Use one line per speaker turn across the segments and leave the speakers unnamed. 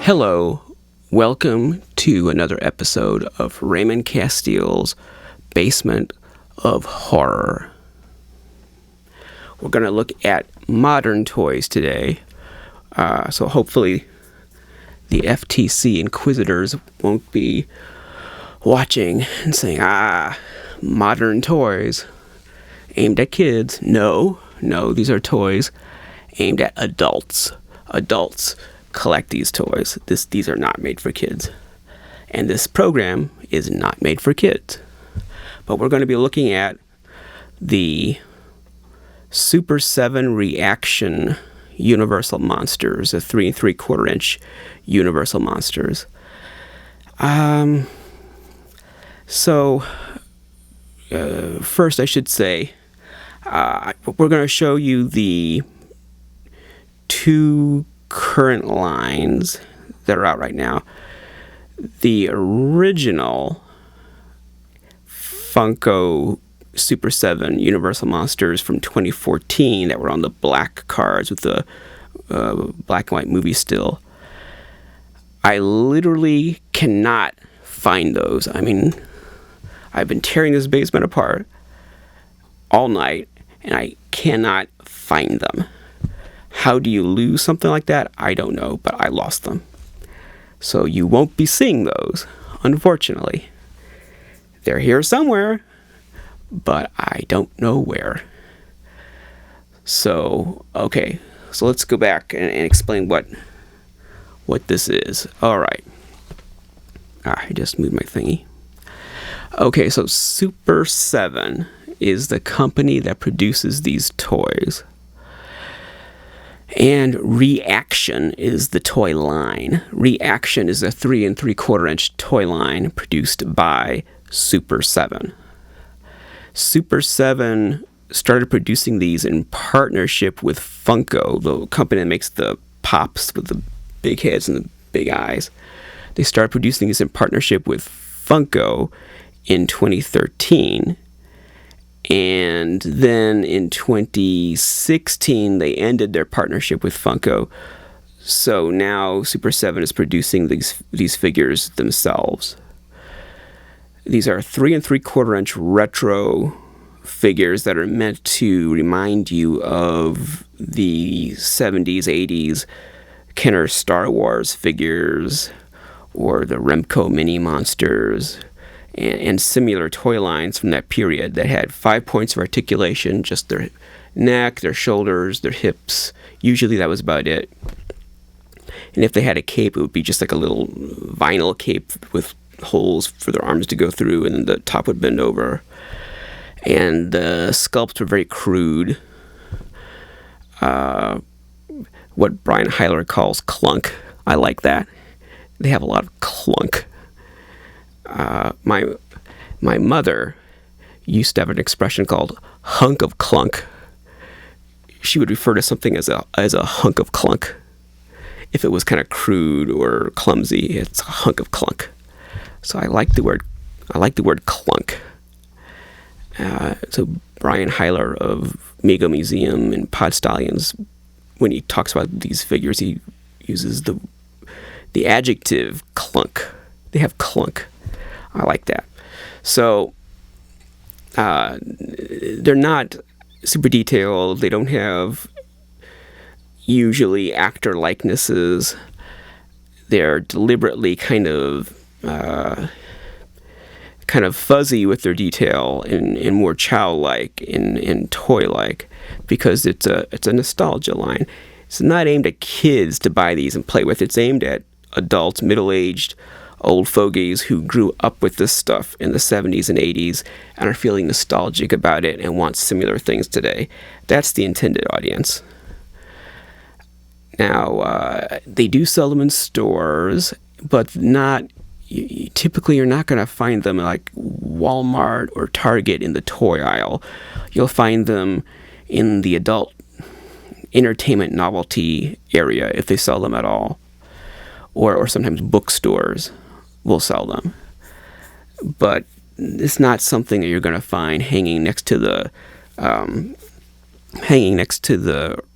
Hello, welcome to another episode of Raymond Castile's Basement of Horror. We're going to look at modern toys today, so hopefully the FTC inquisitors won't be watching and saying, modern toys aimed at kids. No, these are toys aimed at adults. Adults collect these toys. These are not made for kids. And this program is not made for kids. But we're going to be looking at the Super7 ReAction Universal Monsters, the 3 3/4 inch Universal Monsters. First I should say, we're going to show you the two current lines that are out right now. The original Funko Super7 Universal Monsters from 2014 that were on the black cards with the black and white movie still. I literally cannot find those. I mean, I've been tearing this basement apart all night and I cannot find them. How do you lose something like that? I don't know, but I lost them. So you won't be seeing those, unfortunately. They're here somewhere, but I don't know where. So, okay. So let's go back and explain what this is. All right. I just moved my thingy. Okay, so Super7 is the company that produces these toys. And ReAction is the toy line. ReAction is a 3 3/4 inch toy line produced by Super7. Super7 started producing these in partnership with Funko, the company that makes the pops with the big heads and the big eyes. They started producing these in partnership with Funko in 2013. And then in 2016, they ended their partnership with Funko. So now Super7 is producing these figures themselves. These are 3 3/4 inch retro figures that are meant to remind you of the 70s, 80s Kenner Star Wars figures or the Remco mini monsters and similar toy lines from that period that had 5 points of articulation, just their neck, their shoulders, their hips. Usually that was about it. And if they had a cape, it would be just like a little vinyl cape with holes for their arms to go through, and then the top would bend over. And the sculpts were very crude. What Brian Heiler calls clunk. I like that. They have a lot of clunk. My mother used to have an expression called hunk of clunk. She would refer to something as a hunk of clunk. If it was kind of crude or clumsy, it's a hunk of clunk. So I like the word clunk. So Brian Heiler of Mego Museum and Pod Stallions, when he talks about these figures, he uses the adjective clunk. They have clunk. I like that. So they're not super detailed. They don't have usually actor likenesses. They're deliberately kind of fuzzy with their detail and more childlike and toy-like, because it's a nostalgia line. It's not aimed at kids to buy these and play with. It's aimed at adults, middle-aged, old fogies who grew up with this stuff in the 70s and 80s and are feeling nostalgic about it and want similar things today. That's the intended audience. Now, they do sell them in stores, but typically you're not going to find them like Walmart or Target in the toy aisle. You'll find them in the adult entertainment novelty area, if they sell them at all, or sometimes bookstores will sell them. But it's not something that you're going to find hanging next to the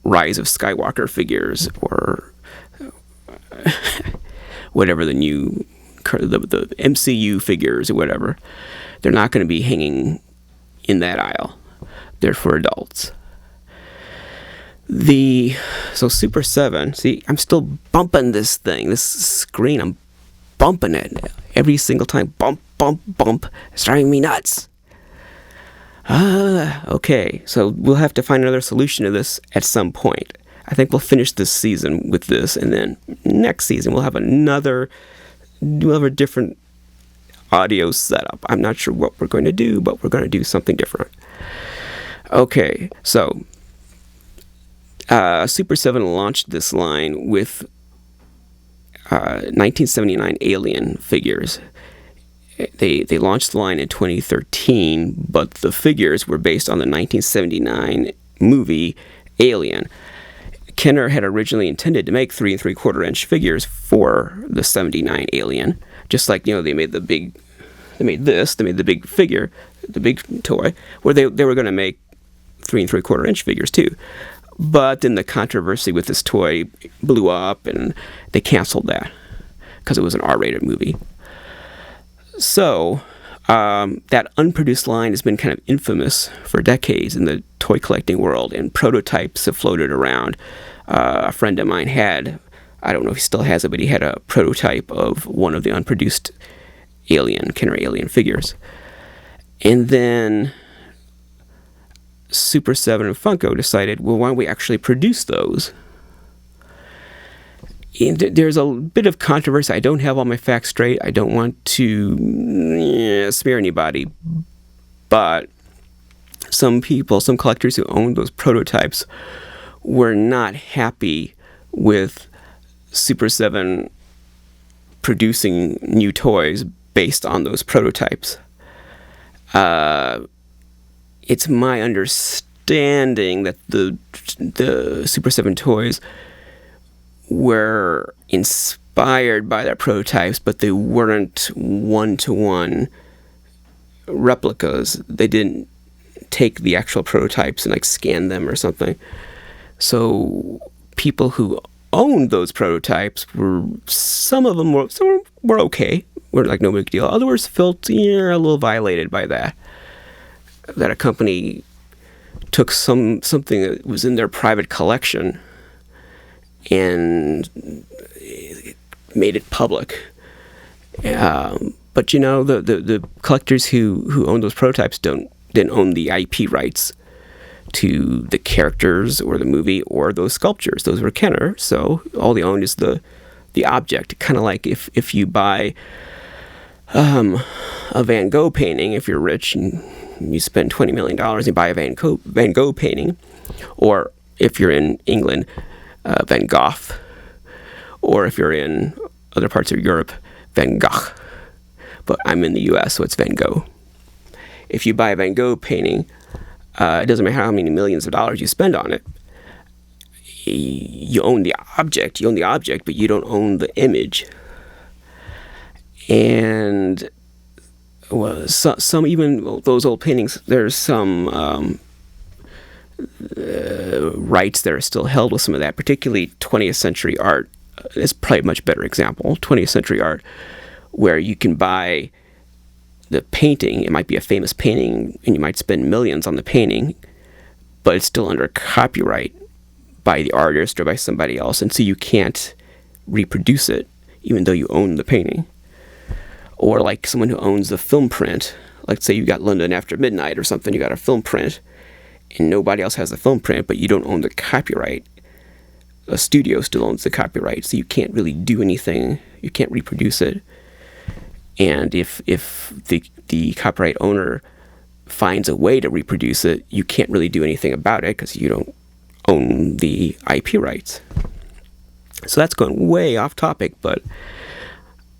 Rise of Skywalker figures, or whatever the new the MCU figures or whatever. They're not going to be hanging in that aisle. They're for adults. So Super7, see, I'm still bumping this thing, this screen, I'm bumping it every single time. Bump, bump, bump. It's driving me nuts. Okay, so we'll have to find another solution to this at some point. I think we'll finish this season with this, and then next season we'll have a different audio setup. I'm not sure what we're going to do, but we're going to do something different. Okay, so Super7 launched this line with 1979 Alien figures. They launched the line in 2013, but the figures were based on the 1979 movie Alien. Kenner had originally intended to make 3 3/4 inch figures for the 79 Alien, just like, they made the big figure, the big toy, where they were going to make 3 3/4 inch figures too. But then the controversy with this toy blew up, and they canceled that because it was an R-rated movie. So that unproduced line has been kind of infamous for decades in the toy collecting world, and prototypes have floated around. A friend of mine had, I don't know if he still has it, but he had a prototype of one of the unproduced Kenner Alien figures. And then Super7 and Funko decided, well, why don't we actually produce those? And there's a bit of controversy. I don't have all my facts straight. I don't want to smear anybody, but some collectors who owned those prototypes were not happy with Super7 producing new toys based on those prototypes. It's my understanding that the Super7 toys were inspired by their prototypes, but they weren't one-to-one replicas. They didn't take the actual prototypes and scan them or something. So people who owned those prototypes some of them were okay, were no big deal. Others felt a little violated by that a company took something that was in their private collection and made it public. But the collectors who owned those prototypes didn't own the IP rights to the characters or the movie or those sculptures. Those were Kenner, so all they owned is the object. Kind of like if you buy a Van Gogh painting, if you're rich and you spend $20 million and buy a Van Gogh painting, or if you're in England, Van Gogh, or if you're in other parts of Europe, Van Gogh. But I'm in the US, so it's Van Gogh. If you buy a Van Gogh painting, it doesn't matter how many millions of dollars you spend on it. You own the object, but you don't own the image. And some even those old paintings, there's some rights that are still held with some of that, particularly 20th century art is probably a much better example. 20th century art, where you can buy the painting. It might be a famous painting, and you might spend millions on the painting, but it's still under copyright by the artist or by somebody else, and so you can't reproduce it, even though you own the painting. Or like someone who owns the film print, like say you got London After Midnight or something, you got a film print, and nobody else has the film print, but you don't own the copyright. A studio still owns the copyright, so you can't really do anything. You can't reproduce it. And if the copyright owner finds a way to reproduce it, you can't really do anything about it because you don't own the IP rights. So that's going way off topic, but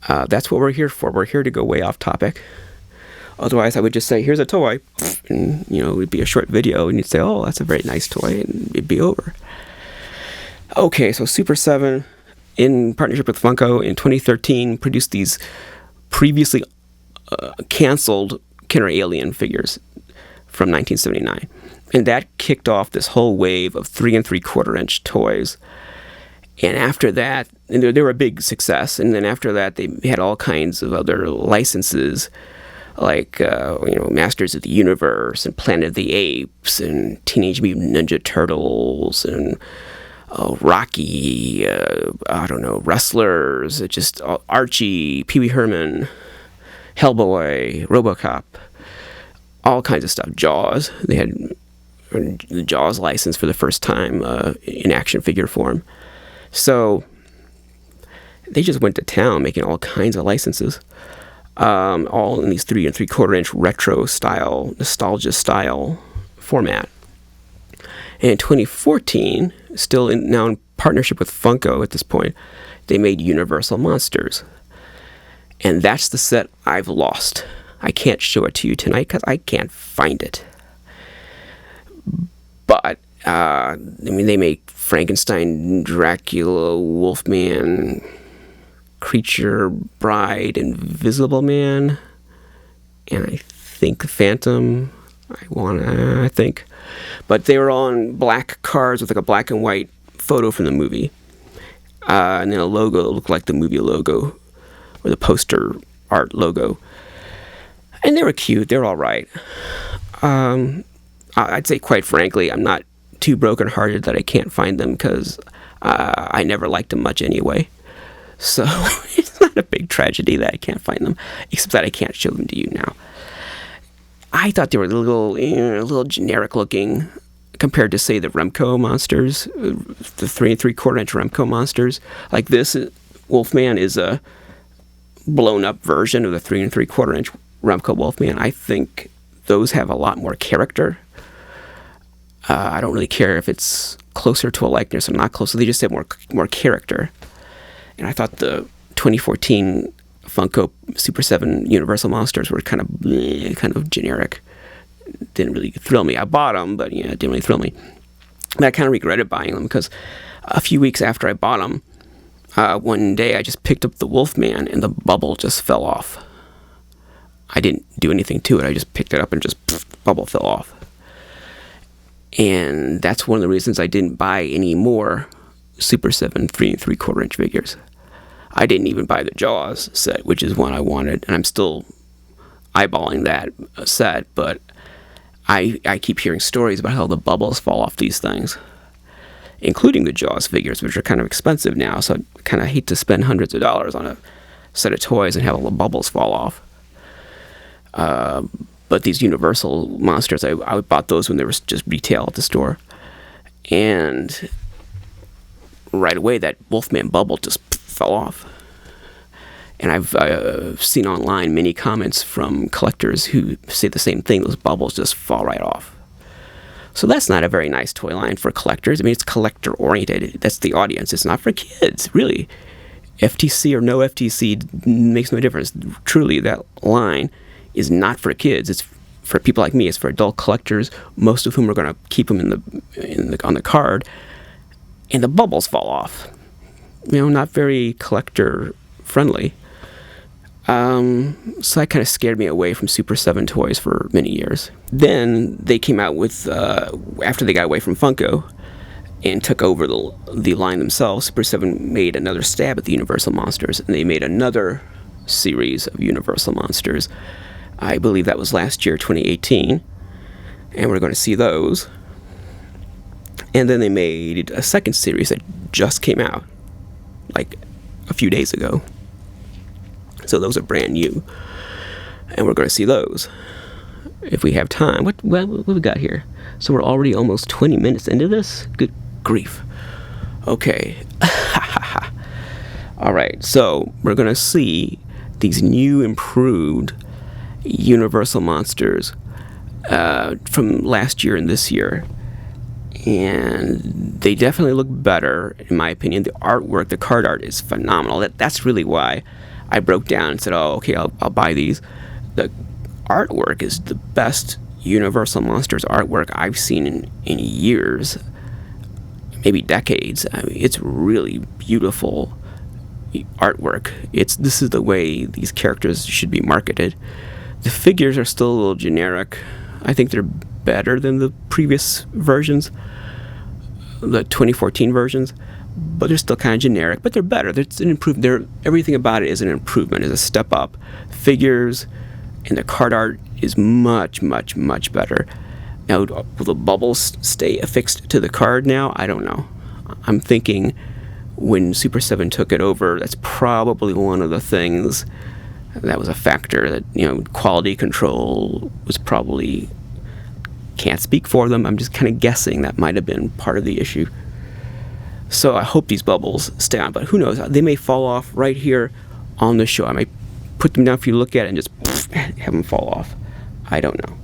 that's what we're here for. We're here to go way off topic. Otherwise, I would just say, here's a toy, and it would be a short video, and you'd say, oh, that's a very nice toy, and it'd be over. Okay, so Super7, in partnership with Funko, in 2013, produced these previously canceled Kenner Alien figures from 1979. And that kicked off this whole wave of 3 3/4 inch toys. And after that, and they were a big success. And then after that, they had all kinds of other licenses, like Masters of the Universe and Planet of the Apes and Teenage Mutant Ninja Turtles and Rocky, Wrestlers, just Archie, Pee Wee Herman, Hellboy, RoboCop, all kinds of stuff. Jaws. They had the Jaws license for the first time in action figure form. So they just went to town making all kinds of licenses, all in these 3 3/4 inch retro style, nostalgia style format. And in 2014, now in partnership with Funko at this point, they made Universal Monsters. And that's the set I've lost. I can't show it to you tonight because I can't find it. But, they make Frankenstein, Dracula, Wolfman, Creature, Bride, Invisible Man, and I think Phantom. I think. But they were on black cards with like a black and white photo from the movie. And then a logo that looked like the movie logo, or the poster art logo. And they were cute. They were all right. I'd say, quite frankly, I'm not too brokenhearted that I can't find them because I never liked them much anyway. So it's not a big tragedy that I can't find them, except that I can't show them to you now. I thought they were a little generic looking compared to, say, the Remco monsters, the 3 3/4 inch Remco monsters. Like this, Wolfman is a blown up version of the 3 3/4 inch Remco Wolfman. I think those have a lot more character. I don't really care if it's closer to a likeness or not closer. They just have more character. And I thought the 2014 Funko Super7 Universal Monsters were kind of generic. Didn't really thrill me. I bought them, but it didn't really thrill me. But I kind of regretted buying them because a few weeks after I bought them, one day I just picked up the Wolfman and the bubble just fell off. I didn't do anything to it. I just picked it up and just bubble fell off. And that's one of the reasons I didn't buy any more Super7 3 3/4 inch figures. I didn't even buy the Jaws set, which is one I wanted, and I'm still eyeballing that set, but I keep hearing stories about how the bubbles fall off these things, including the Jaws figures, which are kind of expensive now, so I kind of hate to spend hundreds of dollars on a set of toys and have all the bubbles fall off. But these Universal Monsters, I bought those when they were just retail at the store. And right away, that Wolfman bubble just fell off. And I've seen online many comments from collectors who say the same thing. Those bubbles just fall right off. So that's not a very nice toy line for collectors. I mean, it's collector-oriented. That's the audience. It's not for kids, really. FTC or no FTC makes no difference. Truly, that line is not for kids. It's for people like me. It's for adult collectors, most of whom are going to keep them on the card, and the bubbles fall off. Not very collector friendly. So that kind of scared me away from Super 7 toys for many years. Then they came out with, after they got away from Funko and took over the line themselves, Super 7 made another stab at the Universal Monsters, and they made another series of Universal Monsters. I believe that was last year, 2018, and we're going to see those. And then they made a second series that just came out, like a few days ago. So those are brand new, and we're going to see those if we have time. What we got here? So we're already almost 20 minutes into this? Good grief. Okay. All right, so we're going to see these new, improved Universal Monsters from last year and this year. And they definitely look better, in my opinion. The artwork, the card art is phenomenal. That's really why I broke down and said, oh, okay, I'll buy these. The artwork is the best Universal Monsters artwork I've seen in years, maybe decades. I mean, it's really beautiful artwork. This is the way these characters should be marketed. The figures are still a little generic. I think they're better than the previous versions, the 2014 versions, but they're still kind of generic. But they're better. It's an improvement. Everything about it is an improvement. Is a step up. Figures and the card art is much, much, much better. Now, will the bubbles stay affixed to the card now? I don't know. I'm thinking when Super7 took it over, that's probably one of the things that was a factor. That quality control was probably, can't speak for them. I'm just kind of guessing that might have been part of the issue. So I hope these bubbles stay on, but who knows? They may fall off right here on the show. I might put them down for you to look at it and just have them fall off. I don't know.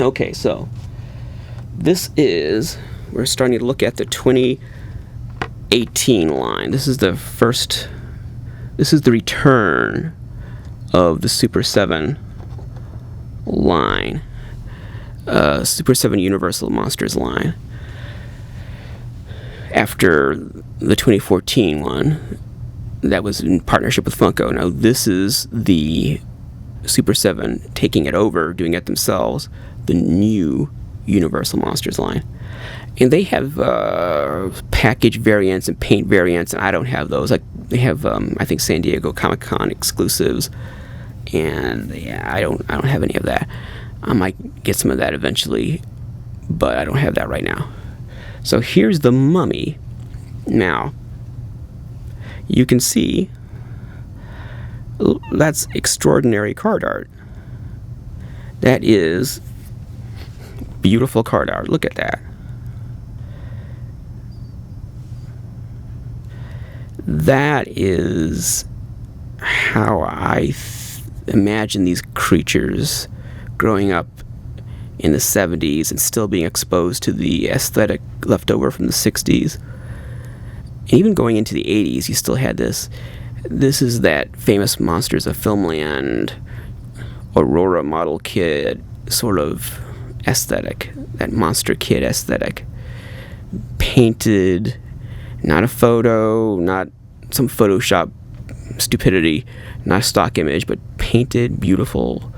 Okay, so we're starting to look at the 2018 line. This is the return of the Super7 line. Super7 Universal Monsters line. After the 2014 one, that was in partnership with Funko. Now this is the Super7 taking it over, doing it themselves, the new Universal Monsters line. And they have package variants and paint variants, and I don't have those. Like they have, I think, San Diego Comic-Con exclusives, and yeah, I don't have any of that. I might get some of that eventually, but I don't have that right now. So here's the Mummy. Now, you can see that's extraordinary card art. That is beautiful card art. Look at that. That is how I imagine these creatures growing up in the 70s and still being exposed to the aesthetic left over from the 60s. And even going into the 80s, you still had this. This is that famous Monsters of Filmland, Aurora model kid sort of aesthetic, that monster kid aesthetic. Painted, not a photo, not some Photoshop stupidity, not a stock image, but painted, beautiful,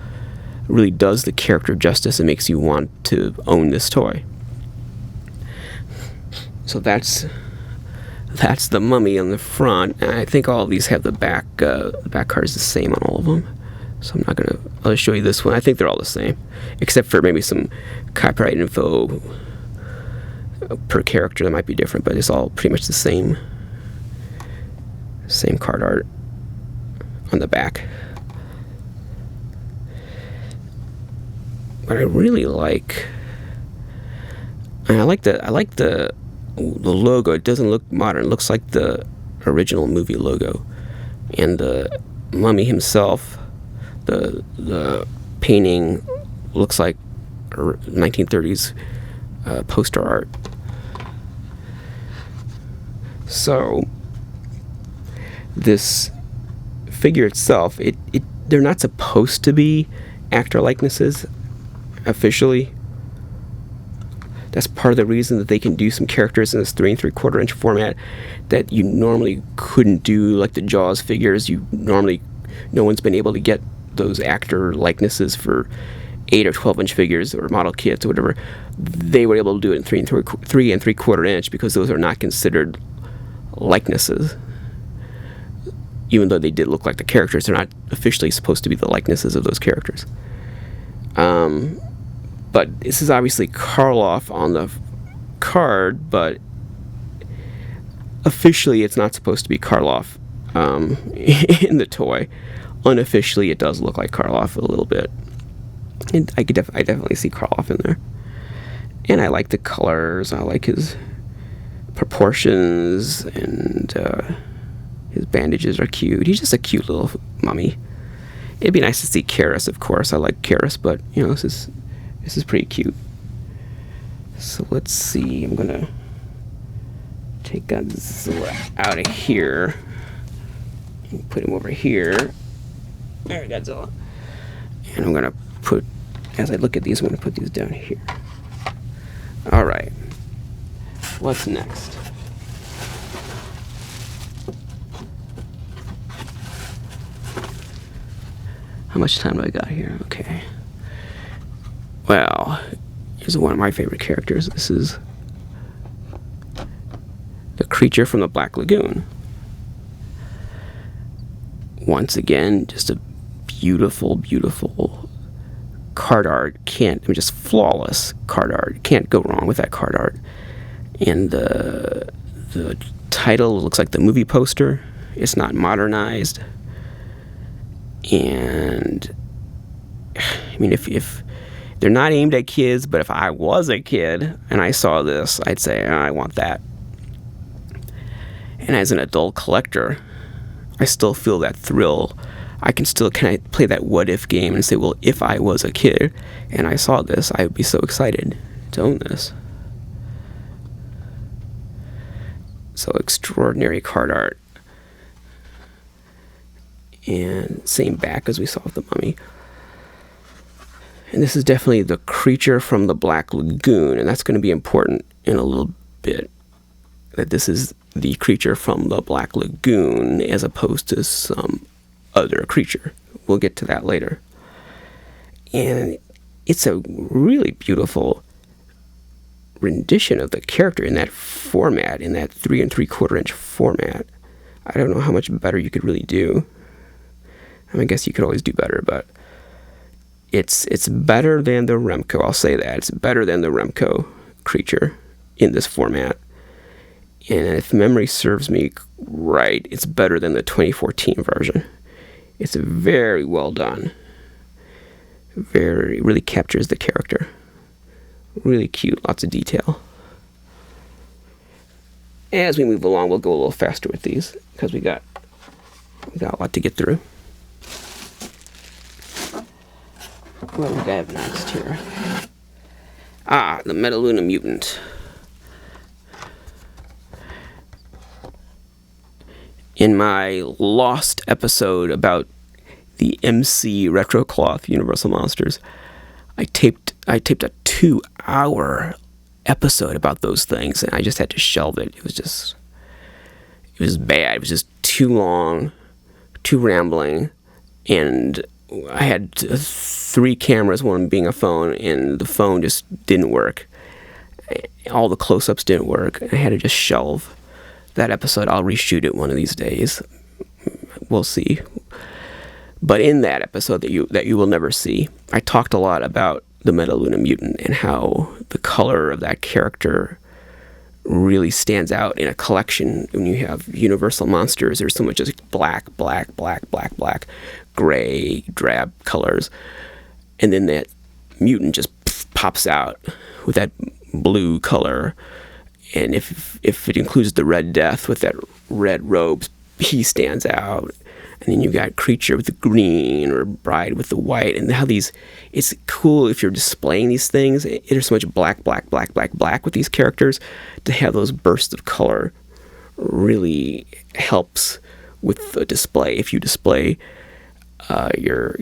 really does the character justice and makes you want to own this toy. So that's the Mummy on the front, and I think all of these have the back card is the same on all of them. So I'm not gonna. I'll show you this one. I think they're all the same, except for maybe some copyright info per character that might be different, but it's all pretty much the same card art on the back. But I really like. I like the logo. It doesn't look modern. It looks like the original movie logo. And the Mummy himself, the painting looks like 1930s poster art. So this figure itself, they're not supposed to be actor likenesses officially. That's part of the reason that they can do some characters in this 3 3/4 inch format that you normally couldn't do, like the Jaws figures. No one's been able to get those actor likenesses for 8 or 12 inch figures or model kits or whatever. They were able to do it in 3 3/4 inch because those are not considered likenesses. Even though they did look like the characters, they're not officially supposed to be the likenesses of those characters. But this is obviously Karloff on the card, but officially it's not supposed to be Karloff in the toy. Unofficially, it does look like Karloff a little bit. And I definitely see Karloff in there. And I like the colors. I like his proportions, and his bandages are cute. He's just a cute little mummy. It'd be nice to see Karis, of course. I like Karis, but this is pretty cute. So let's see. I'm gonna take Godzilla out of here and put him over here. There, Godzilla. And I'm gonna put, as I look at these, I'm gonna put these down here. All right. What's next? How much time do I got here? Okay. Well, here's one of my favorite characters. This is the Creature from the Black Lagoon. Once again, just a beautiful, beautiful card art. Just flawless card art. Can't go wrong with that card art. And the title looks like the movie poster. It's not modernized. And I mean, if they're not aimed at kids, but if I was a kid and I saw this, I'd say, oh, I want that. And as an adult collector, I still feel that thrill. Can I play that what if game and say, well, if I was a kid and I saw this, I would be so excited to own this. So extraordinary card art. And same back as we saw with the Mummy. And this is definitely the Creature from the Black Lagoon, and that's going to be important in a little bit, that this is the Creature from the Black Lagoon as opposed to some other creature. We'll get to that later. And it's a really beautiful rendition of the character in that format, in that 3 3/4 inch format. I don't know how much better you could really do. I guess you could always do better, but it's better than the Remco. I'll say that. It's better than the Remco creature in this format. And if memory serves me right, it's better than the 2014 version. It's very well done. Really captures the character. Really cute, lots of detail. As we move along, we'll go a little faster with these because we got a lot to get through. What do we have next here? The Metaluna Mutant. In my lost episode about the MC Retrocloth Universal Monsters, I taped a 2-hour episode about those things, and I just had to shelve it. It was bad. It was just too long, too rambling, and I had 3 cameras, one being a phone, and the phone just didn't work. All the close-ups didn't work. I had to just shelve that episode. I'll reshoot it one of these days. We'll see. But in that episode that you will never see, I talked a lot about the Metaluna Mutant and how the color of that character really stands out in a collection. When you have Universal Monsters, there's so much just black, gray, drab colors. And then that mutant just pops out with that blue color. And if it includes the Red Death with that red robes, he stands out. And then you got Creature with the green, or Bride with the white, and how it's cool if you're displaying these things. There's so much black with these characters. To have those bursts of color really helps with the display. If you display your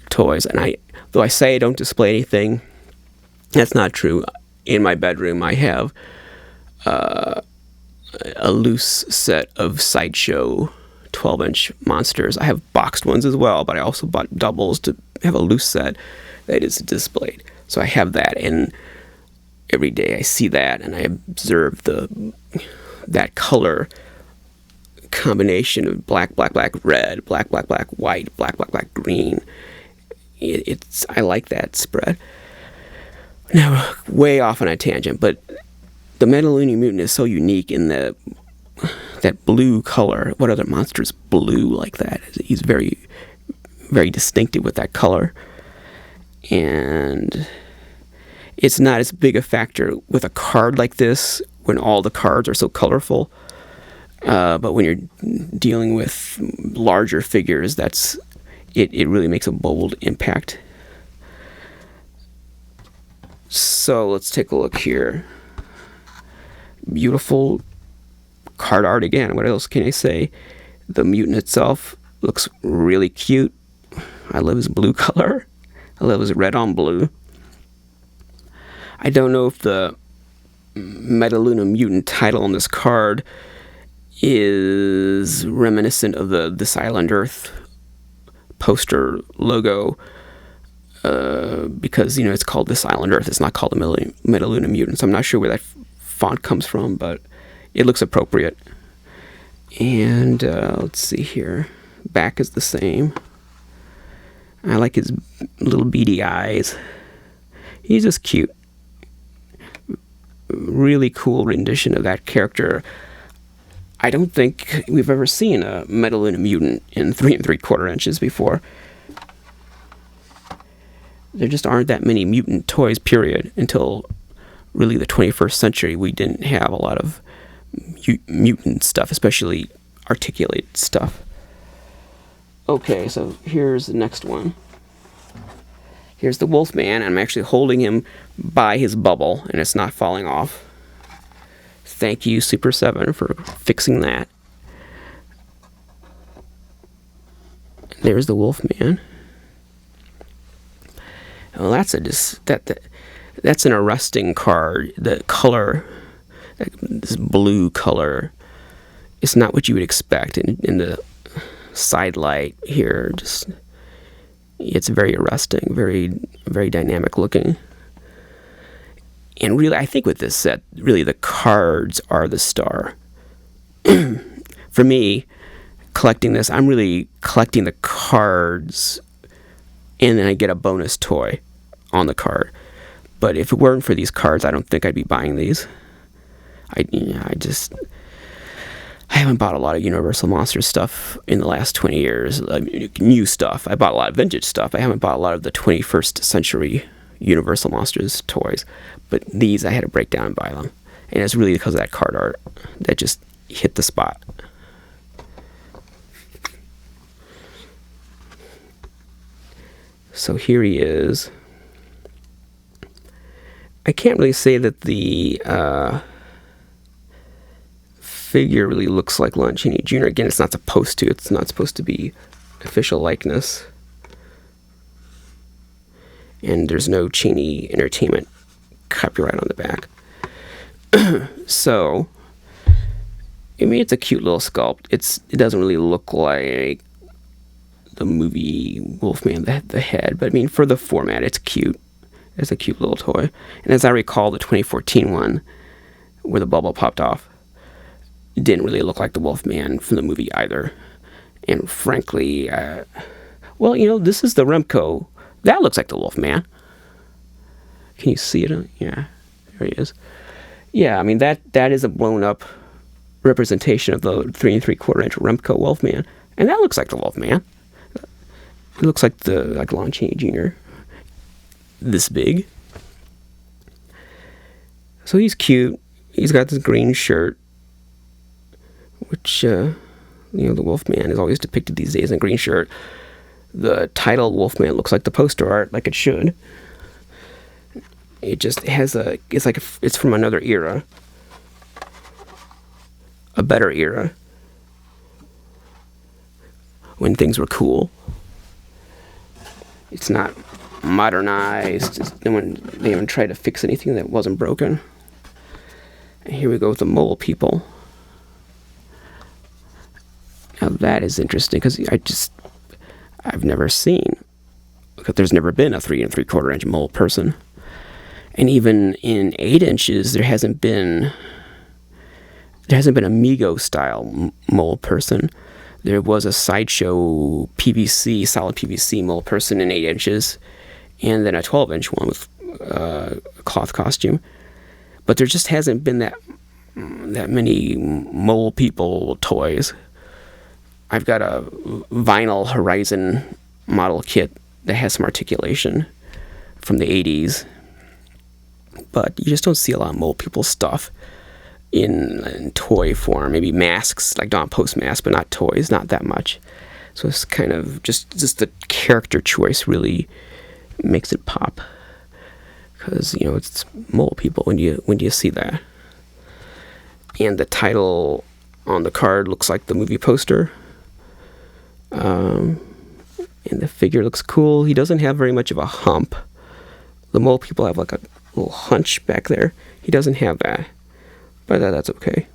toys, and though I say I don't display anything, that's not true. In my bedroom, I have a loose set of Sideshow 12-inch monsters. I have boxed ones as well, but I also bought doubles to have a loose set that is displayed. So I have that, and every day I see that, and I observe that color combination of black, red, black, white, black, green. I like that spread. Now, way off on a tangent, but the Metaluna Mutant is so unique in that blue color. What other monster is blue like that? He's very, very distinctive with that color. And it's not as big a factor with a card like this when all the cards are so colorful. But when you're dealing with larger figures, it really makes a bold impact. So let's take a look here. Beautiful card art again. What else can I say? The mutant itself looks really cute. I love his blue color. I love his red on blue. I don't know if the Metaluna Mutant title on this card is reminiscent of the This Island Earth poster logo, because it's called This Island Earth. It's not called the Metaluna Mutant. So I'm not sure where that font comes from, but it looks appropriate. And let's see here. Back is the same. I like his little beady eyes. He's just cute. Really cool rendition of that character. I don't think we've ever seen a Metaluna Mutant in 3 3/4 inches before. There just aren't that many mutant toys, period, until really the 21st century. We didn't have a lot of mutant stuff, especially articulated stuff. Okay, so here's the next one. Here's the Wolfman. I'm actually holding him by his bubble, and it's not falling off. Thank you, Super7, for fixing that. There's the Wolfman. Well, that's an arresting card. The color, this blue color, is not what you would expect in the side light here. Just, it's very arresting, very, very dynamic looking. And really, I think with this set, really the cards are the star. For me, collecting this, I'm really collecting the cards, and then I get a bonus toy on the card. But if it weren't for these cards, I don't think I'd be buying these. I haven't bought a lot of Universal Monsters stuff in the last 20 years. New stuff. I bought a lot of vintage stuff. I haven't bought a lot of the 21st century Universal Monsters toys. But these, I had to break down and buy them. And it's really because of that card art that just hit the spot. So here he is. I can't really say that the figure really looks like Lon Chaney Jr. Again, it's not supposed to. It's not supposed to be official likeness. And there's no Chaney Entertainment copyright on the back. So, I mean, it's a cute little sculpt. It doesn't really look like the movie Wolfman, the head, but I mean, for the format, it's cute. It's a cute little toy. And as I recall, the 2014 one, where the bubble popped off, didn't really look like the Wolfman from the movie either. And frankly, well, you know, this is the Remco. That looks like the Wolfman. Can you see it? Yeah, there he is. Yeah, I mean, that is a blown-up representation of the 3 3/4 inch Remco Wolfman. And that looks like the Wolfman. It looks like Lon Chaney Jr. This big. So he's cute. He's got this green shirt, which, you know, the Wolfman is always depicted these days in a green shirt. The title Wolfman looks like the poster art, like it should. It just has it's from another era. A better era. When things were cool. It's not modernized. They haven't tried to fix anything that wasn't broken. And here we go with the mole people. Now that is interesting because I've never seen, because there's never been a 3 3/4 inch mole person. And even in 8 inches, there hasn't been a Mego style mole person. There was a Sideshow PVC, solid PVC mole person in 8 inches, and then a 12 inch one with a cloth costume. But there just hasn't been that many mole people toys. I've got a vinyl Horizon model kit that has some articulation from the 80s. But you just don't see a lot of mole people stuff in toy form. Maybe masks, like Dawn Post masks, but not toys, not that much. So it's kind of just the character choice really makes it pop. Because, you know, it's mole people when you see that. And the title on the card looks like the movie poster. And the figure looks cool. He doesn't have very much of a hump. The mole people have like a little hunch back there. He doesn't have that. But that's okay.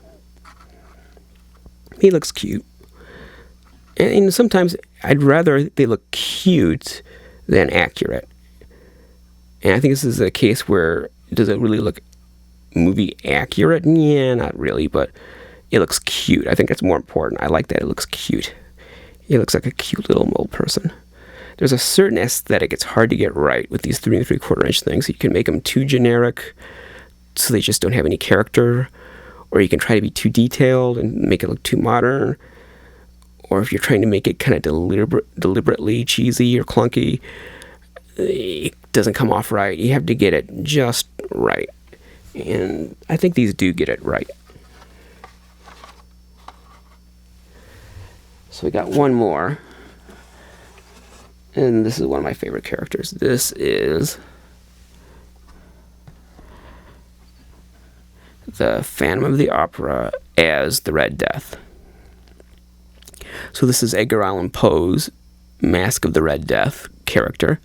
He looks cute. And sometimes I'd rather they look cute than accurate. And I think this is a case where does it really look movie accurate? Yeah, not really, but it looks cute. I think that's more important. I like that it looks cute. It looks like a cute little mole person. There's a certain aesthetic it's hard to get right with these 3 3/4 inch things. You can make them too generic, so they just don't have any character, or you can try to be too detailed and make it look too modern, or if you're trying to make it kind of deliberately cheesy or clunky, it doesn't come off right. You have to get it just right, and I think these do get it right. So we got one more, and this is one of my favorite characters. This is the Phantom of the Opera as the Red Death. So this is Edgar Allan Poe's Mask of the Red Death character,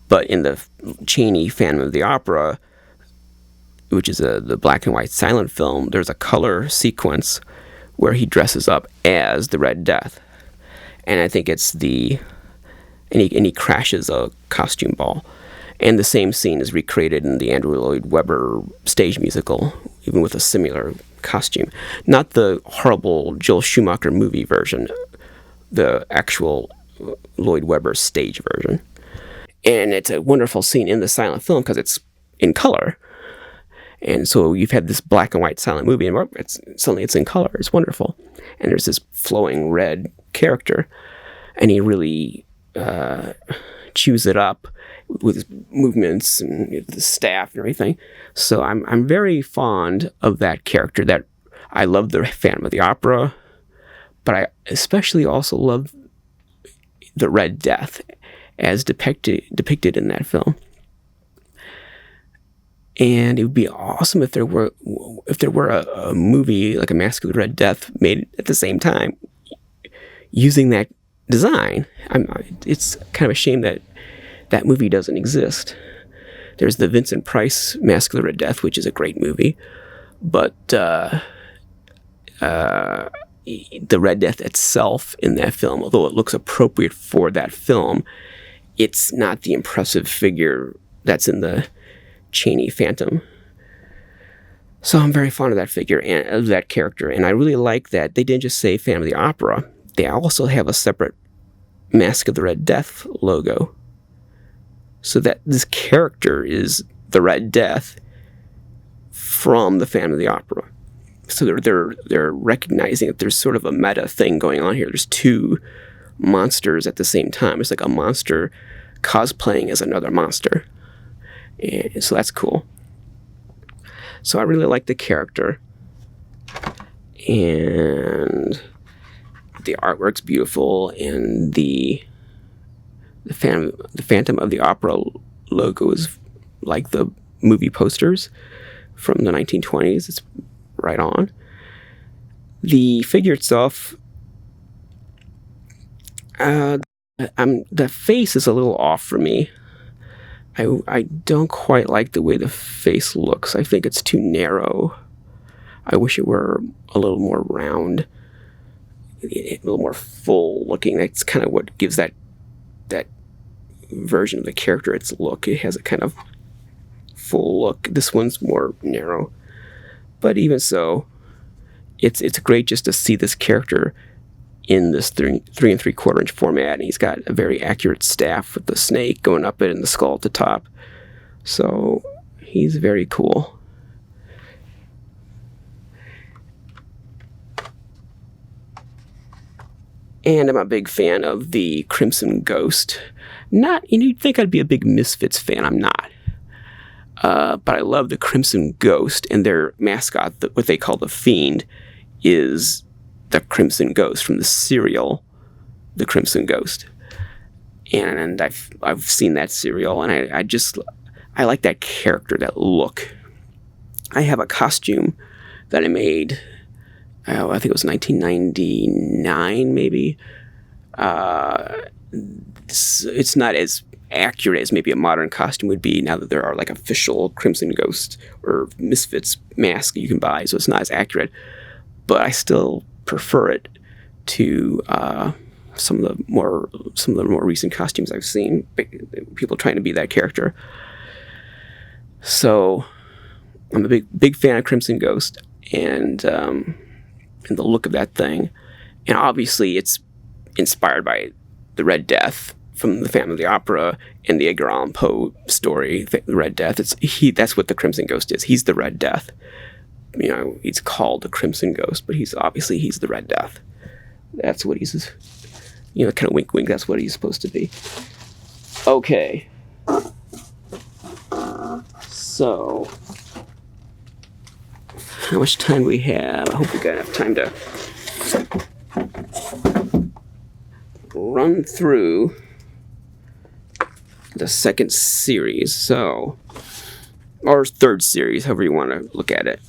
but in the Chaney Phantom of the Opera, which is the black and white silent film, there's a color sequence where he dresses up as the Red Death, and I think it's and he crashes a costume ball, and the same scene is recreated in the Andrew Lloyd Webber stage musical, even with a similar costume. Not the horrible Joel Schumacher movie version, the actual Lloyd Webber stage version. And it's a wonderful scene in the silent film because it's in color. And so you've had this black and white silent movie, and suddenly it's in color. It's wonderful. And there's this flowing red character, and he really chews it up with his movements and the staff and everything. So I'm very fond of that character. That I love the Phantom of the Opera, but I especially also love the Red Death as depicted in that film. And it would be awesome if there were a movie like A Mask of the Red Death made at the same time using that design. It's kind of a shame that that movie doesn't exist. There's the Vincent Price Mask of the Red Death, which is a great movie, but the Red Death itself in that film, although it looks appropriate for that film, it's not the impressive figure that's in the Chaney Phantom. So I'm very fond of that figure and of that character, and I really like that they didn't just say Phantom of the Opera. They also have a separate Mask of the Red Death logo, so that this character is the Red Death from the Phantom of the Opera. So they're recognizing that there's sort of a meta thing going on here. There's two monsters at the same time. It's like a monster cosplaying as another monster. And so that's cool. So I really like the character, and the artwork's beautiful, and the Phantom of the Opera logo is like the movie posters from the 1920s. It's right on. The figure itself, the face is a little off for me. I don't quite like the way the face looks. I think it's too narrow. I wish it were a little more round, a little more full looking. That's kind of what gives that version of the character its look. It has a kind of full look. This one's more narrow. But even so, it's great just to see this character in this 3 3/4 inch format, and he's got a very accurate staff with the snake going up it and the skull at the top. So he's very cool. And I'm a big fan of the Crimson Ghost. You'd think I'd be a big Misfits fan. I'm not. But I love the Crimson Ghost, and their mascot, what they call the Fiend, is the Crimson Ghost from the serial, The Crimson Ghost. And I've seen that serial, and I like that character, that look. I have a costume that I made, I think it was 1999, maybe. It's not as accurate as maybe a modern costume would be now that there are like official Crimson Ghost or Misfits masks you can buy, so it's not as accurate. But I still prefer it to some of the more recent costumes I've seen. People trying to be that character. So I'm a big fan of Crimson Ghost and the look of that thing. And obviously it's inspired by the Red Death from the Phantom of the Opera and the Edgar Allan Poe story, the Red Death. That's what the Crimson Ghost is. He's the Red Death. You know, he's called the Crimson Ghost, but he's the Red Death. That's what he's, you know, kind of wink, wink. That's what he's supposed to be. Okay. So, how much time do we have? I hope we got enough time to run through the second series. So, or third series, however you want to look at it.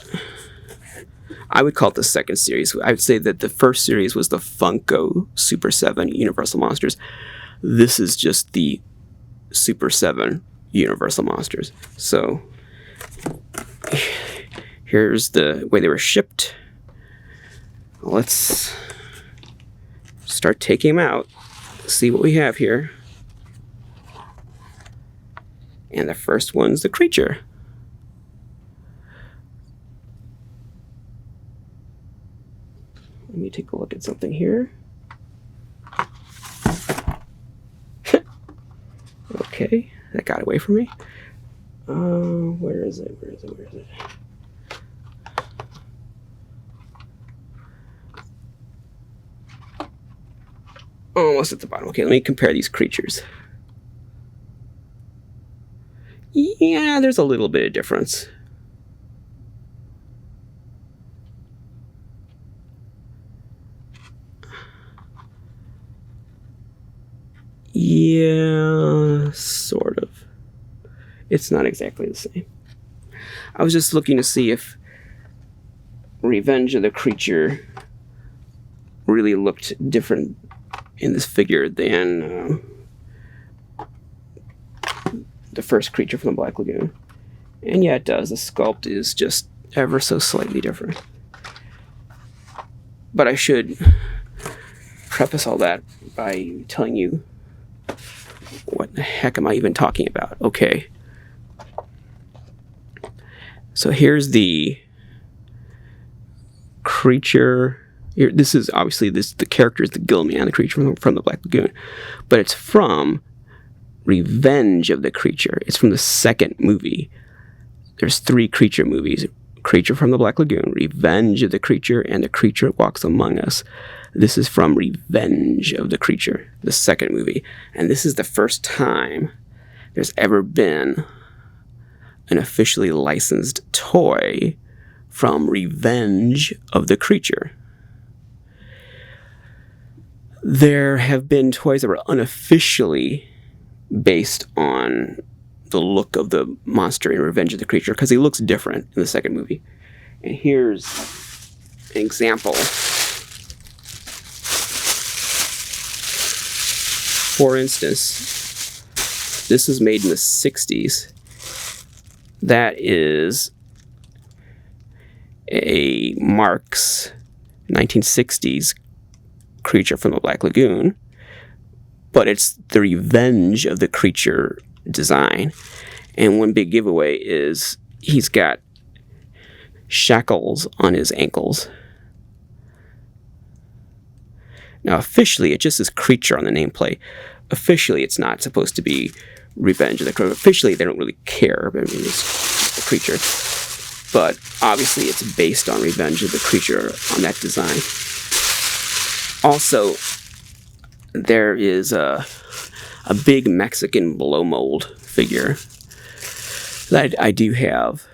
I would call it the second series. I would say that the first series was the Funko Super 7 Universal Monsters. This is just the Super 7 Universal Monsters. So here's the way they were shipped. Let's start taking them out. See what we have here. And the first one's the creature. Let me take a look at something here. Okay, that got away from me. Where is it? Almost at the bottom. Okay, let me compare these creatures. Yeah, there's a little bit of difference. Yeah, sort of. It's not exactly the same. I was just looking to see if Revenge of the Creature really looked different in this figure than the first creature from the Black Lagoon. And yeah, it does. The sculpt is just ever so slightly different. But I should preface all that by telling you what the heck am I even talking about? Okay. So here's the creature. Here, this is obviously the character is the Gilman, the creature from the Black Lagoon. But it's from Revenge of the Creature. It's from the second movie. There's 3 creature movies. Creature from the Black Lagoon, Revenge of the Creature, and The Creature Walks Among Us. This is from Revenge of the Creature, the second movie. And this is the first time there's ever been an officially licensed toy from Revenge of the Creature. There have been toys that were unofficially based on the look of the monster in Revenge of the Creature because he looks different in the second movie. And here's an example. For instance, this was made in the 60s. That is a Marx 1960s creature from the Black Lagoon, but it's the Revenge of the Creature design. And one big giveaway is he's got shackles on his ankles. Now, officially, it just says creature on the nameplate. Officially, it's not supposed to be Revenge of the Creature. Officially, they don't really care. I mean, it's the creature. But obviously, it's based on Revenge of the Creature on that design. Also, there is a big Mexican blow mold figure that I do have.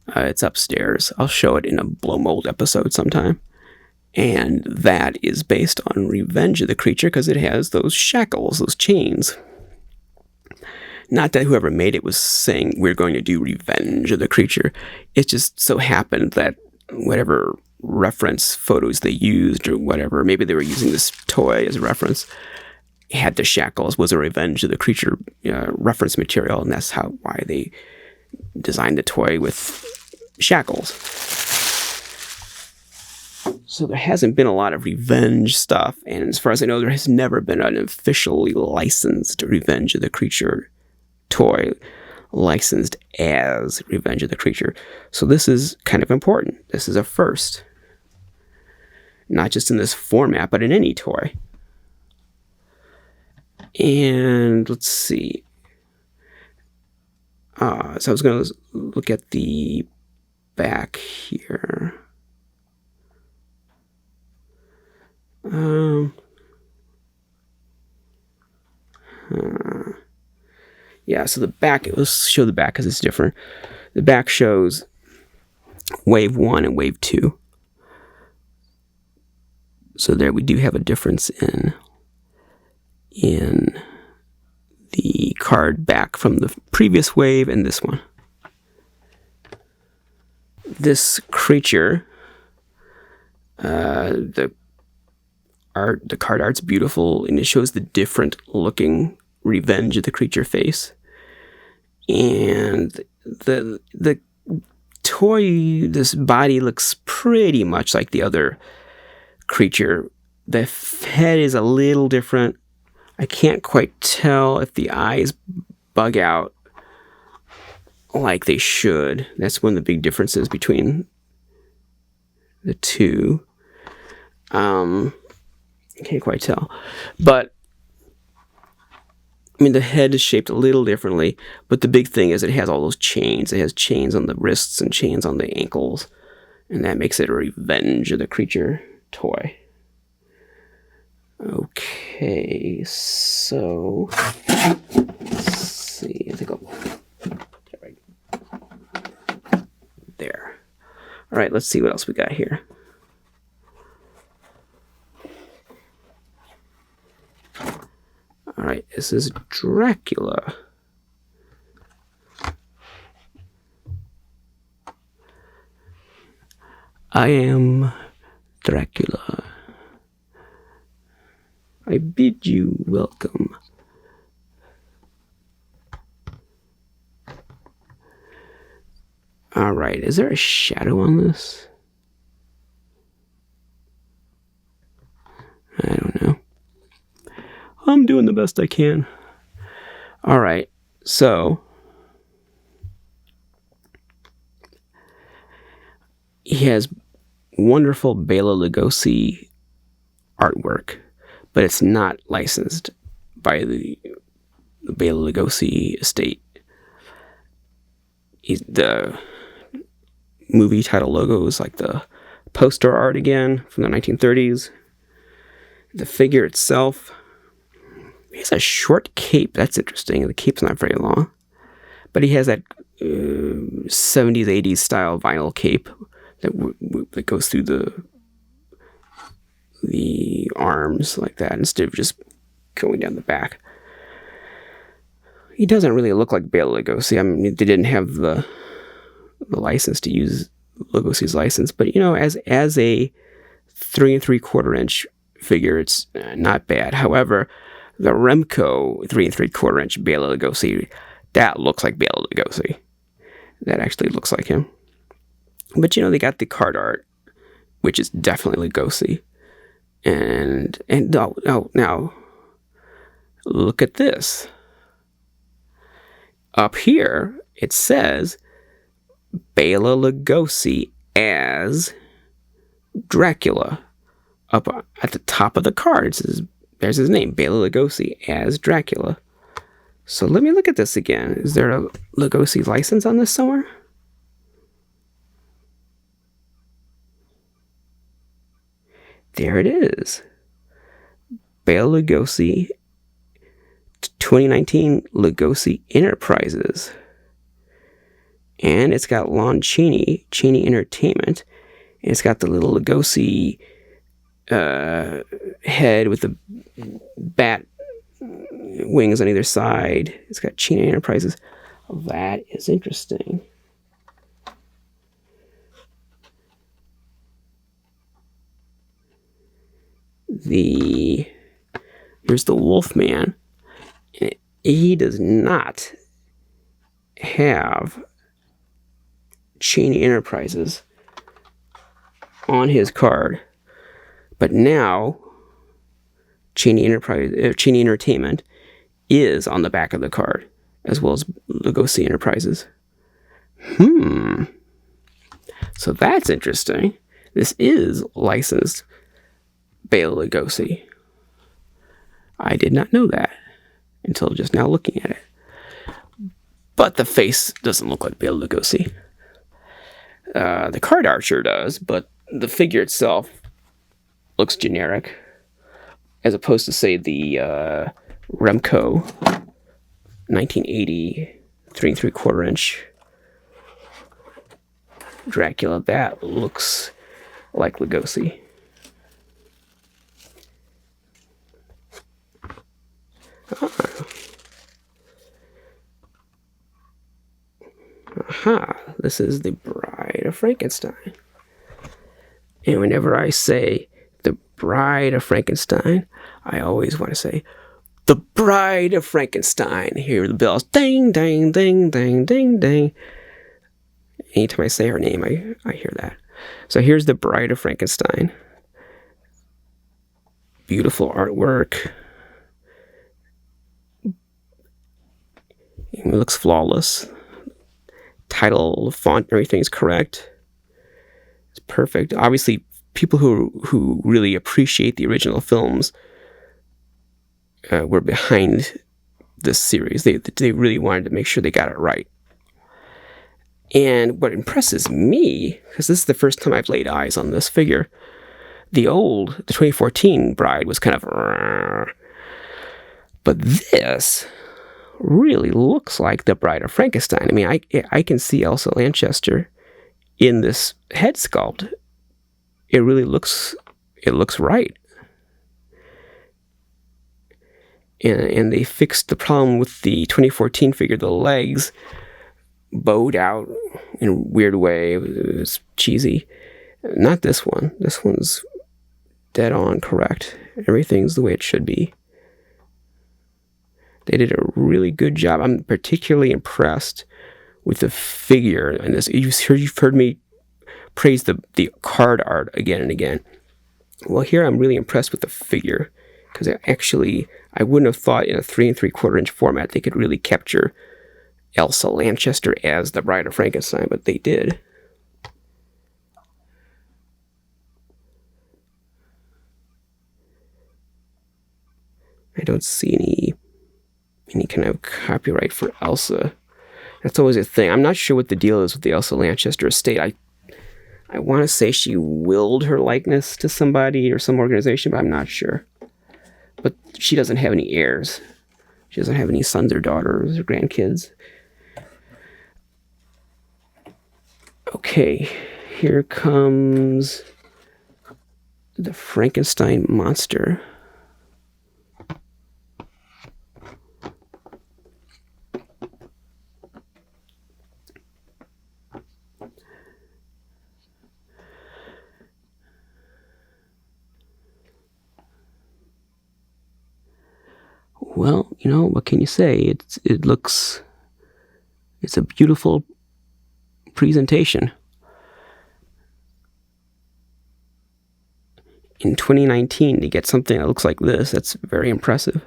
It's upstairs. I'll show it in a blow mold episode sometime. And that is based on Revenge of the Creature because it has those shackles, those chains. Not that whoever made it was saying we're going to do Revenge of the Creature. It just so happened that whatever reference photos they used or whatever, maybe they were using this toy as a reference, had the shackles, was a Revenge of the Creature reference material, and that's why they designed the toy with shackles. So there hasn't been a lot of Revenge stuff, and as far as I know, there has never been an officially licensed Revenge of the Creature toy licensed as Revenge of the Creature. So this is kind of important. This is a first. Not just in this format, but in any toy. And let's see. So I was going to look at the back here. Yeah, so the back, let's show the back because it's different. The back shows Wave 1 and Wave 2. So there we do have a difference in the card back from the previous wave and this one. This creature, the card art's beautiful, and it shows the different looking Revenge of the Creature face. And the toy, this body looks pretty much like the other creature. The head is a little different. I can't quite tell if the eyes bug out like they should. That's one of the big differences between the two. I can't quite tell. But, I mean, the head is shaped a little differently, but the big thing is it has all those chains. It has chains on the wrists and chains on the ankles, and that makes it a Revenge of the Creature toy. Okay, so let's see. I think I'll right there. All right, let's see what else we got here. All right, this is Dracula. I am Dracula. I bid you welcome. All right, is there a shadow on this? I don't know. I'm doing the best I can. All right, so he has wonderful Bela Lugosi artwork, but it's not licensed by the Bela Lugosi estate. The movie title logo is like the poster art again from the 1930s. The figure itself, he has a short cape. That's interesting. The cape's not very long, but he has that 70s, 80s style vinyl cape that goes through the arms like that instead of just going down the back. He doesn't really look like Bela Lugosi. I mean, they didn't have the license to use Lugosi's license, but you know, as a 3 3/4 inch figure, it's not bad. However, the Remco 3 3/4 inch Bela Lugosi, that looks like Bela Lugosi. That actually looks like him. But you know, they got the card art, which is definitely Lugosi. And now look at this. Up here, it says Bela Lugosi as Dracula. Up at the top of the card, it says, there's his name, Bela Lugosi as Dracula. So let me look at this again. Is there a Lugosi license on this somewhere? There it is. Bela Lugosi, 2019 Lugosi Enterprises. And it's got Lon Chaney Entertainment. And it's got the little Lugosi head with the bat wings on either side. It's got Chaney Enterprises. That is interesting. Here's the Wolfman. He does not have Chaney Enterprises on his card, but now Chaney Entertainment is on the back of the card, as well as Lugosi Enterprises. So that's interesting. This is licensed Bela Lugosi. I did not know that until just now looking at it. But the face doesn't look like Bela Lugosi. The card art sure does, but the figure itself looks generic, as opposed to, say, the Remco 1980 3 3/4 inch Dracula. That looks like Lugosi. This is the Bride of Frankenstein. And whenever I say the Bride of Frankenstein, I always want to say the Bride of Frankenstein. Hear the bells, ding, ding, ding, ding, ding, ding. Anytime I say her name, I hear that. So here's the Bride of Frankenstein. Beautiful artwork. It looks flawless. Title, font, everything's correct. It's perfect. Obviously, people who really appreciate the original films were behind this series. They really wanted to make sure they got it right. And what impresses me, because this is the first time I've laid eyes on this figure, the 2014 Bride was kind of, but this really looks like the Bride of Frankenstein. I mean, I can see Elsa Lanchester in this head sculpt. It looks right. And they fixed the problem with the 2014 figure. The legs bowed out in a weird way. It was cheesy. Not this one. This one's dead on correct. Everything's the way it should be. They did a really good job. I'm particularly impressed with the figure in this. You've heard me praise the card art again and again. Well, here I'm really impressed with the figure, because I wouldn't have thought in a 3 3/4 inch format they could really capture Elsa Lanchester as the Bride of Frankenstein, but they did. I don't see any kind of copyright for Elsa. That's always a thing. I'm not sure what the deal is with the Elsa Lanchester estate. I want to say she willed her likeness to somebody or some organization, but I'm not sure. But she doesn't have any heirs. She doesn't have any sons or daughters or grandkids. Okay, here comes the Frankenstein monster. Well, what can you say? It's a beautiful presentation. In 2019, to get something that looks like this, that's very impressive.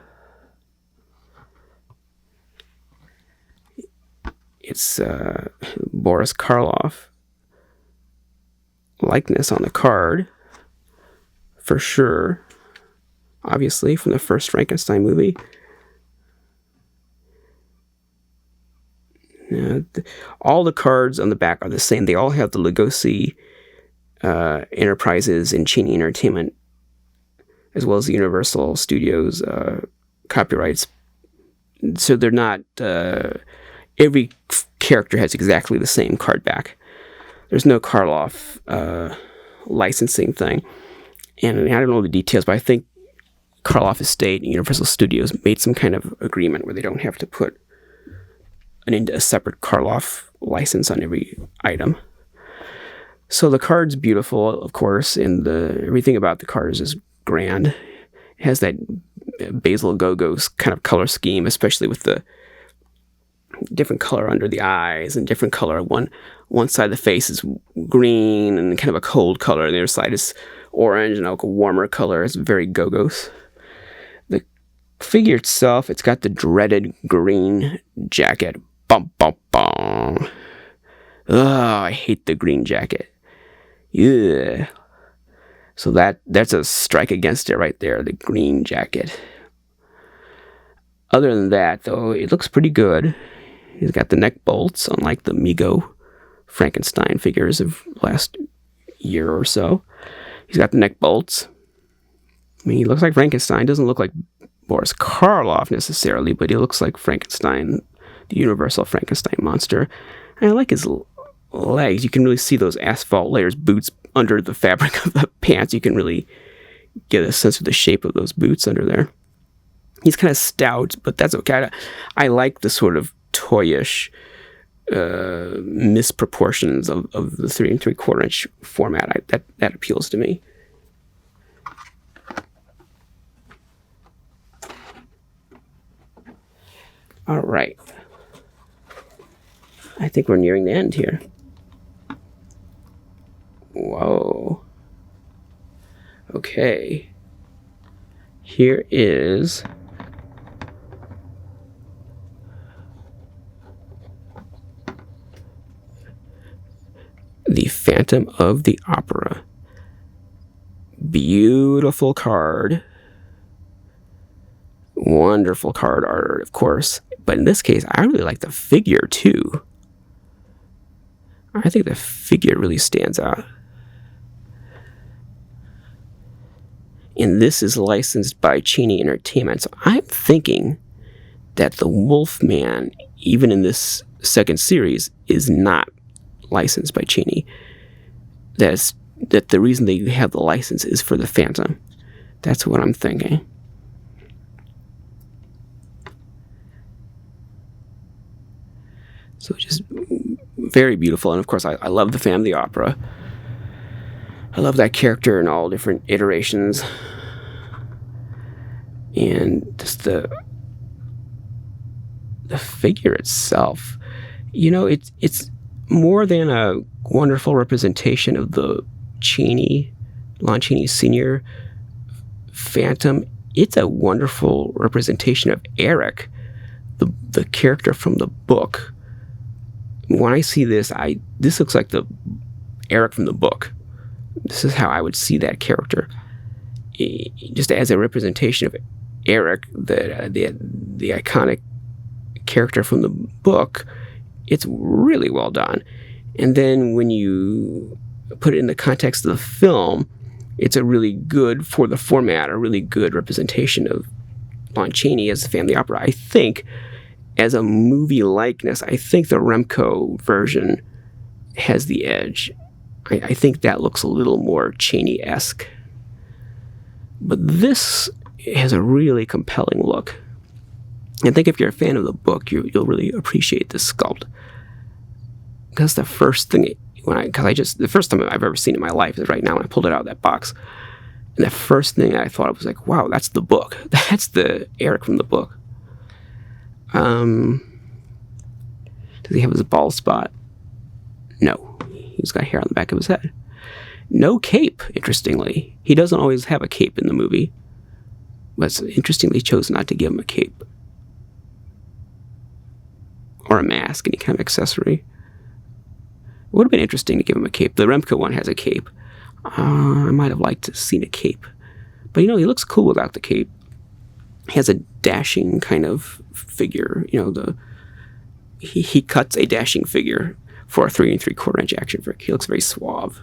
It's Boris Karloff likeness on the card, for sure. Obviously, from the first Frankenstein movie. All the cards on the back are the same. They all have the Lugosi Enterprises and Cheney Entertainment, as well as the Universal Studios copyrights. So they're not... every character has exactly the same card back. There's no Karloff licensing thing. And I don't know the details, but I think Karloff Estate and Universal Studios made some kind of agreement where they don't have to put a separate Karloff license on every item. So the card's beautiful, of course, and everything about the cards is grand. It has that Basil Gogos kind of color scheme, especially with the different color under the eyes and different color. One side of the face is green and kind of a cold color, and the other side is orange and a warmer color. It's very Gogos. The figure itself, it's got the dreaded green jacket. Bum, bum, bum. Oh, I hate the green jacket. Yeah. So that's a strike against it right there, the green jacket. Other than that, though, it looks pretty good. He's got the neck bolts, unlike the Mego Frankenstein figures of last year or so. He's got the neck bolts. I mean, he looks like Frankenstein. Doesn't look like Boris Karloff necessarily, but he looks like Frankenstein, the universal Frankenstein monster. And I like his legs. You can really see those asphalt layers, boots under the fabric of the pants. You can really get a sense of the shape of those boots under there. He's kind of stout, but that's okay. I like the sort of toyish misproportions of the 3 3/4 inch format. That appeals to me. All right. I think we're nearing the end here. Whoa. Okay. Here is the Phantom of the Opera. Beautiful card. Wonderful card art, of course. But in this case, I really like the figure too. I think the figure really stands out. And this is licensed by Cheney Entertainment. So I'm thinking that the Wolfman, even in this second series, is not licensed by Cheney. That the reason they have the license is for the Phantom. That's what I'm thinking. So just very beautiful. And of course, I love the Phantom of the Opera. I love that character in all different iterations. And just the figure itself, you know, it's more than a wonderful representation of the Lon Chaney Sr. Phantom. It's a wonderful representation of Eric, the character from the book. When I see this, this looks like the Eric from the book. This is how I would see that character, just as a representation of Eric, the iconic character from the book. It's really well done. And then when you put it in the context of the film, it's a really good, for the format, a really good representation of Lon Chaney as the Phantom of the Opera. I think, as a movie likeness, I think the Remco version has the edge. I think that looks a little more Chaney-esque. But this has a really compelling look. I think if you're a fan of the book, you'll really appreciate this sculpt. Because the first thing, the first time I've ever seen it in my life is right now when I pulled it out of that box. And the first thing I thought of was like, wow, that's the book. That's the Eric from the book. Does he have his bald spot? No. He's got hair on the back of his head. No cape, interestingly. He doesn't always have a cape in the movie. But interestingly, chose not to give him a cape. Or a mask, any kind of accessory. It would have been interesting to give him a cape. The Remco one has a cape. I might have liked to have seen a cape. But, you know, he looks cool without the cape. He has a dashing kind of figure. You know, he cuts a dashing figure for a 3 3/4 inch action figure. He looks very suave.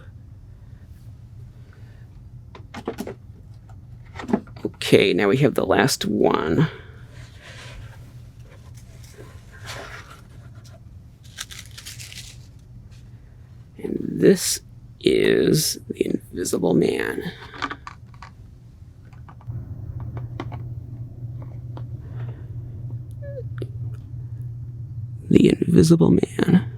Okay, now we have the last one. And this is the Invisible Man. The Invisible Man.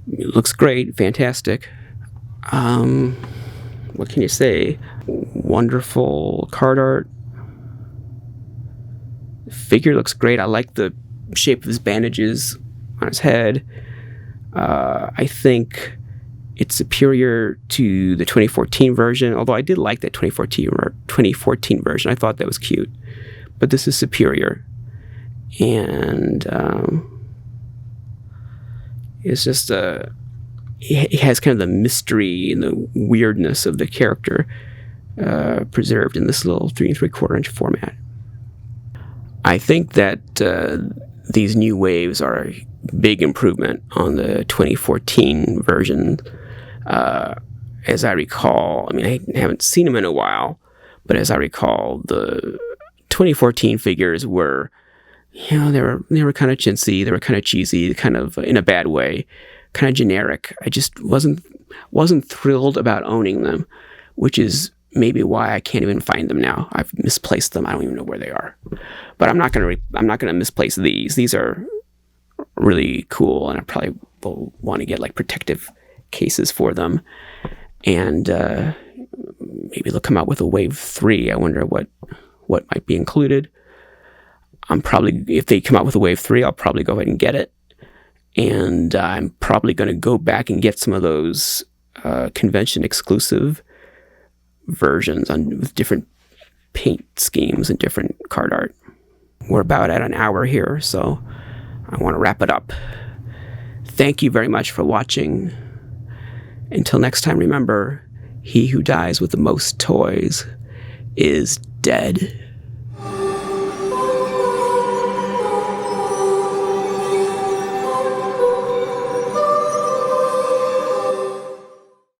It looks great, fantastic. What can you say? Wonderful card art. The figure looks great. I like the shape of his bandages on his head. I think it's superior to the 2014 version, although I did like that 2014 version. I thought that was cute. But this is superior. And it's just it has kind of the mystery and the weirdness of the character preserved in this little 3 3/4 inch format. I think that these new waves are a big improvement on the 2014 version. As I recall, I mean, I haven't seen them in a while, but as I recall, the 2014 figures were, you know, they were kind of chintzy, they were kind of cheesy, kind of in a bad way, kind of generic. I just wasn't thrilled about owning them, which is maybe why I can't even find them now. I've misplaced them. I don't even know where they are. But I'm not gonna misplace these. These are really cool, and I probably will want to get like protective cases for them. And maybe they'll come out with a wave 3. I wonder what might be included. If they come out with a wave 3, I'll probably go ahead and get it. And I'm probably going to go back and get some of those convention exclusive versions with different paint schemes and different card art. We're about at an hour here, so I want to wrap it up. Thank you very much for watching. Until next time, remember, he who dies with the most toys is dead.